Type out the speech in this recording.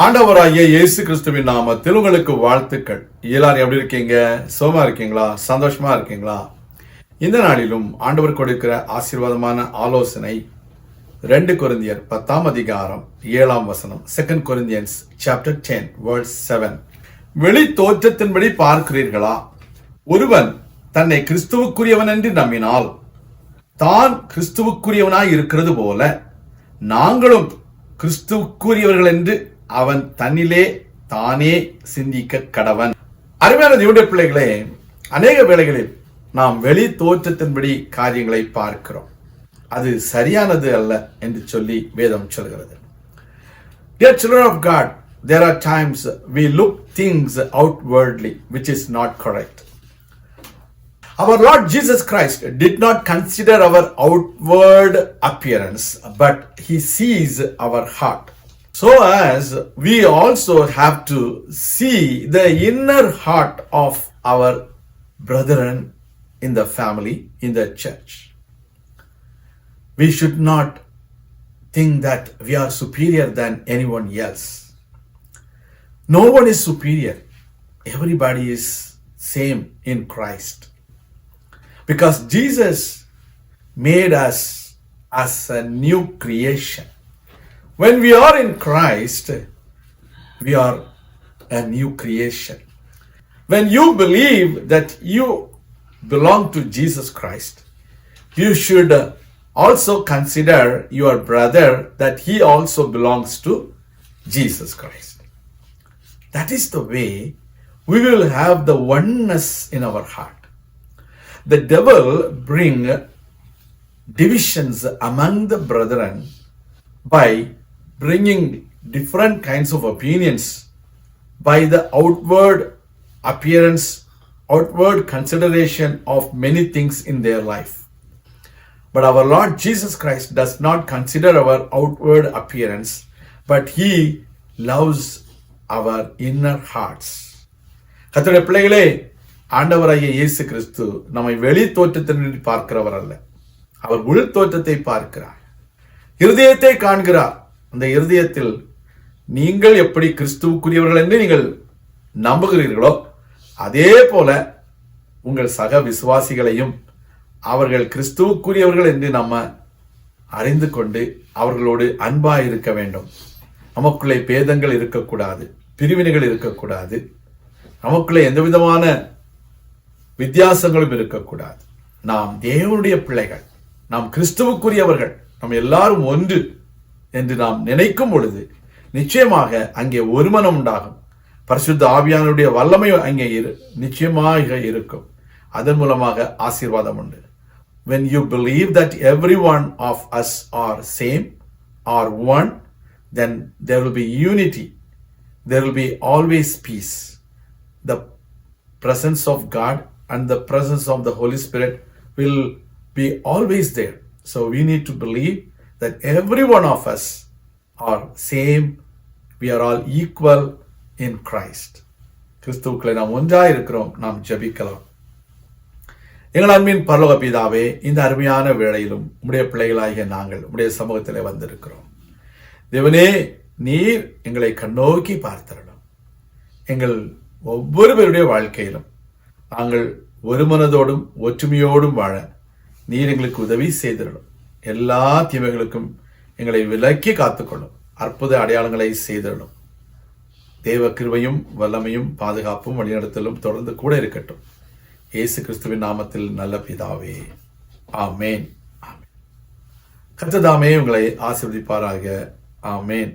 ஆண்டவராகிய இயேசு கிறிஸ்துவின் நாமத்தில் உங்களுக்கு வாழ்த்துக்கள். எல்லாரும் எப்படி இருக்கீங்க? சோமா இருக்கீங்களா? சந்தோஷமா இருக்கீங்களா? இந்த நாளிலும் ஆண்டவர் கொடுக்கிற ஆசீர்வாதமான ஆலோசனை 2 கொரிந்தியர் 10 அதிகாரம் 7 வசனம். 2 Corinthians chapter 10 verse 7. வெளி தோற்றத்தின்படி பார்க்கிறீர்களா? ஒருவன் தன்னை கிறிஸ்துவுக்குரியவன் என்று நம்பினால் தான் கிறிஸ்துவுக்குரியவனாய் இருக்கிறது போல நாங்களும் கிறிஸ்துவுக்குரியவர்கள் என்று அவன் தன்னிலே தானே சிந்திக்க கடவன். அருமையான தேவனுடைய பிள்ளைகளே, அநேக வேளைகளில் நாம் வெளி தோற்றத்தின்படி காரியங்களை பார்க்கிறோம். அது சரியானது அல்ல என்று சொல்லி வேதம் சொல்கிறது. Dear children of God, there are times we look things outwardly which is not correct. Our Lord Jesus Christ did not consider our outward appearance, but he sees our heart. So as we also have to see the inner heart of our brethren in the family, in the church. We should not think that we are superior than anyone else. No one is superior. Everybody is same in Christ. Because Jesus made us as a new creation. When we are in Christ, we are a new creation. When you believe that you belong to Jesus Christ, you should also consider your brother that he also belongs to Jesus Christ. That is the way we will have the oneness in our heart. The devil bring divisions among the brethren by bringing different kinds of opinions by the outward appearance, outward consideration of many things in their life. But our Lord Jesus Christ does not consider our outward appearance, but he loves our inner hearts. கர்த்தருடைய பிள்ளைகளே, ஆண்டவராகிய இயேசு கிறிஸ்து நம்மை வெளி தோற்றத்தின்படி பார்க்கிறவர் அல்ல. அவர் உள் தோற்றத்தை பார்க்கிறார், இருதயத்தை காண்கிறார். அந்த இருதயத்தில் நீங்கள் எப்படி கிறிஸ்துவுக்குரியவர்கள் என்று நீங்கள் நம்புகிறீர்களோ அதே போல உங்கள் சக விசுவாசிகளையும் அவர்கள் கிறிஸ்துவுக்குரியவர்கள் என்று நம்ம அறிந்து கொண்டு அவர்களோடு அன்பாய் இருக்க வேண்டும். நமக்குள்ளே பேதங்கள் இருக்கக்கூடாது, பிரிவினைகள் இருக்கக்கூடாது, நமக்குள்ளே எந்த விதமான வித்தியாசங்களும் இருக்கக்கூடாது. நாம் தேவனுடைய பிள்ளைகள், நாம் கிறிஸ்துவுக்குரியவர்கள், நாம் எல்லாரும் ஒன்று என்று நாம் நினைக்கும் பொழுது நிச்சயமாக அங்கே ஒரு மனம் உண்டாகும். பரிசுத்த ஆவியானுடைய வல்லமை அங்கே நிச்சயமாக இருக்கும். அதன் மூலமாக ஆசீர்வாதம் உண்டு. When you believe that every one of us are same or one, then there will be unity. There will be always peace. The presence of God and the presence of the Holy Spirit will be always there. So we need to believe that every one of us are same. We are all equal in Christ. கிறிஸ்துவுக்குள்ளே நாம் ஒன்றாய் இருக்கிறோம். நாம் ஜெபிக்கலாம். எங்கள் அன்பின் பரலோக பிதாவே, இந்த அருமையான வேளையிலும் உம்முடைய பிள்ளைகளாகிய நாங்கள் உம்முடைய சமூகத்திலே வந்திருக்கிறோம். தேவனே, நீர் எங்களை கண்ணோக்கி பார்த்தரணும். எங்கள் ஒவ்வொரு பேருடைய வாழ்க்கையிலும் நாங்கள் ஒரு மனதோடும் ஒற்றுமையோடும் வாழ நீர் எங்களுக்கு உதவி செய்திடணும். எல்லா தீமைகளுக்கும் எங்களை விலக்கி காத்துக்கொள்ளும். அற்புத அடையாளங்களை செய்திடணும். தேவ கிருபையும் வல்லமையும் பாதுகாப்பும் வழிநடத்தலும் தொடர்ந்து கூட இருக்கட்டும். இயேசு கிறிஸ்துவின் நாமத்தில் நல்ல பிதாவே, ஆமேன். கர்த்தர் தாமே உங்களை ஆசீர்வதிப்பாராக. ஆமேன்.